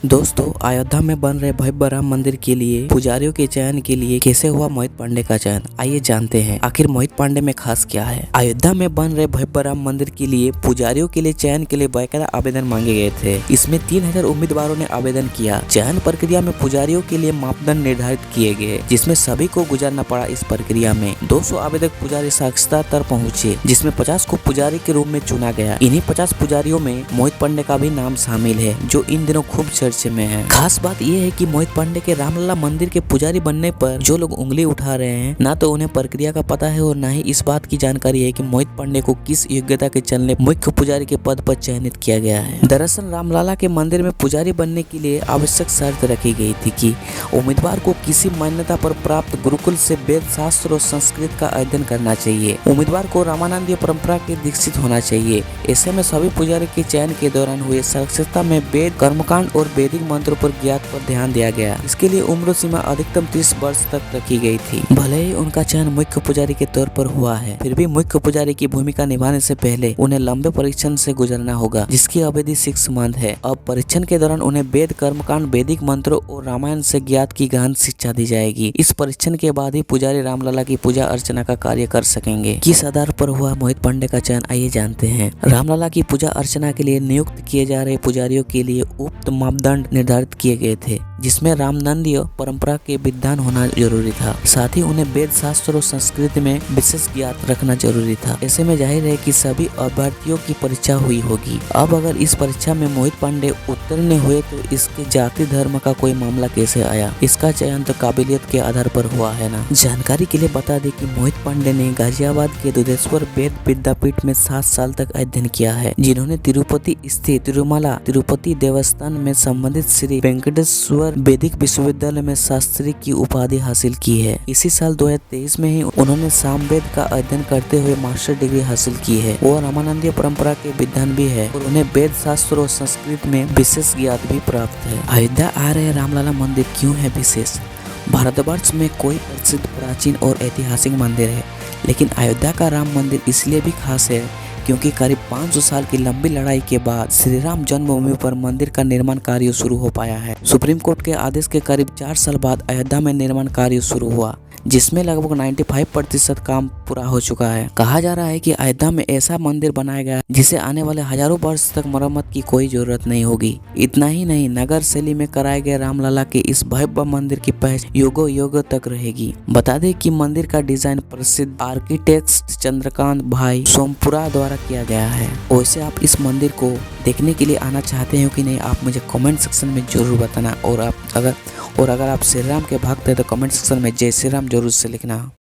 दोस्तों, अयोध्या में बन रहे भव्य राम मंदिर के लिए पुजारियों के चयन के लिए कैसे हुआ मोहित पांडे का चयन, आइए जानते हैं आखिर मोहित पांडे में खास क्या है। अयोध्या में बन रहे भव्य राम मंदिर के लिए पुजारियों के लिए चयन के लिए बाकायदा आवेदन मांगे गए थे। इसमें 3000 उम्मीदवारों ने आवेदन किया। चयन प्रक्रिया में पुजारियों के लिए मापदंड निर्धारित किए गए, जिसमें सभी को गुजरना पड़ा। इस प्रक्रिया में 200 आवेदक पुजारी साक्षरता तक पहुँचे, जिसमें 50 को पुजारी के रूप में चुना गया। इन्हीं 50 पुजारियों में मोहित पांडे का भी नाम शामिल है, जो इन दिनों खूब चर्चे में है। खास बात यह है कि मोहित पांडे के रामलला मंदिर के पुजारी बनने पर जो लोग उंगली उठा रहे हैं, ना तो उन्हें प्रक्रिया का पता है और ना ही इस बात की जानकारी है कि मोहित पांडे को किस योग्यता के चलने मुख्य पुजारी के पद पर चयनित किया गया है। दरअसल रामलला के मंदिर में पुजारी बनने के लिए आवश्यक शर्त रखी गई थी कि उम्मीदवार को किसी मान्यता पर प्राप्त गुरुकुल से वेद शास्त्र और संस्कृत का अध्ययन करना चाहिए। उम्मीदवार को रामानंदीय परंपरा के दीक्षित होना चाहिए। ऐसे में सभी पुजारी के चयन के दौरान हुए साक्षरता में वेद, कर्मकांड और वैदिक मंत्रों पर ज्ञात पर ध्यान दिया गया। इसके लिए उम्र सीमा अधिकतम 30 वर्ष तक रखी गई थी। भले ही उनका चयन मुख्य पुजारी के तौर पर हुआ है, फिर भी मुख्य पुजारी की भूमिका निभाने से पहले उन्हें लंबे परीक्षण से गुजरना होगा, जिसकी अवधि 6 मंथ है। अब परीक्षण के दौरान उन्हें वेद, कर्मकांड, वैदिक मंत्रों और रामायण से ज्ञात की गहन शिक्षा दी जाएगी। इस परीक्षण के बाद ही पुजारी रामलला की पूजा अर्चना का कार्य कर सकेंगे। किस आधार पर हुआ मोहित पांडे का चयन, आइए जानते हैं। रामलला की पूजा अर्चना के लिए नियुक्त किए जा रहे पुजारियों के लिए उक्त मापदंड निर्धारित किए गए थे, जिसमें रामानंदीय परंपरा के विद्वान होना जरूरी था। साथ ही उन्हें वेद, शास्त्र और संस्कृत में विशेष ज्ञात रखना जरूरी था। ऐसे में जाहिर है कि सभी अभ्यर्थियों की परीक्षा हुई होगी। अब अगर इस परीक्षा में मोहित पांडे उत्तीर्ण हुए तो इसके जाति धर्म का कोई मामला कैसे आया? इसका चयन तो काबिलियत के आधार पर हुआ है ना। जानकारी के लिए बता दें कि मोहित पांडे ने गाजियाबाद के दुधेश्वर वेद विद्यापीठ में 7 साल तक अध्ययन किया है, जिन्होंने तिरुपति स्थित तिरुमला तिरुपति देवस्थान में संबंधित श्री वेंकटेश्वर वैदिक विश्वविद्यालय में शास्त्री की उपाधि हासिल की है। इसी साल 2023 में ही उन्होंने सामवेद का अध्ययन करते हुए मास्टर डिग्री हासिल की है। वो रामानंदीय परंपरा के विद्वान भी है और उन्हें वेद, शास्त्र और संस्कृत में विशेष ज्ञात भी प्राप्त है। अयोध्या आ रहे रामलला मंदिर क्यों है विशेष? भारतवर्ष में कोई प्रसिद्ध, प्राचीन और ऐतिहासिक मंदिर है, लेकिन अयोध्या का राम मंदिर इसलिए भी खास है क्योंकि करीब 500 साल की लंबी लड़ाई के बाद श्री राम जन्मभूमि पर मंदिर का निर्माण कार्य शुरू हो पाया है। सुप्रीम कोर्ट के आदेश के करीब 4 साल बाद अयोध्या में निर्माण कार्य शुरू हुआ, जिसमें लगभग 95% काम पूरा हो चुका है। कहा जा रहा है कि अयोध्या में ऐसा मंदिर बनाया गया जिसे आने वाले हजारों वर्ष तक मरम्मत की कोई जरूरत नहीं होगी। इतना ही नहीं, नगर शैली में कराए गए रामलला के इस भव्य मंदिर की पहचान युगों युगों तक रहेगी। बता दें कि मंदिर का डिजाइन प्रसिद्ध आर्किटेक्ट चंद्रकांत भाई सोमपुरा द्वारा किया गया है। वैसे आप इस मंदिर को देखने के लिए आना चाहते हो कि नहीं, आप मुझे कमेंट सेक्शन में जरूर बताना। और अगर आप श्री राम के भक्त हैं तो कमेंट सेक्शन में जय श्री राम जरूर से लिखना।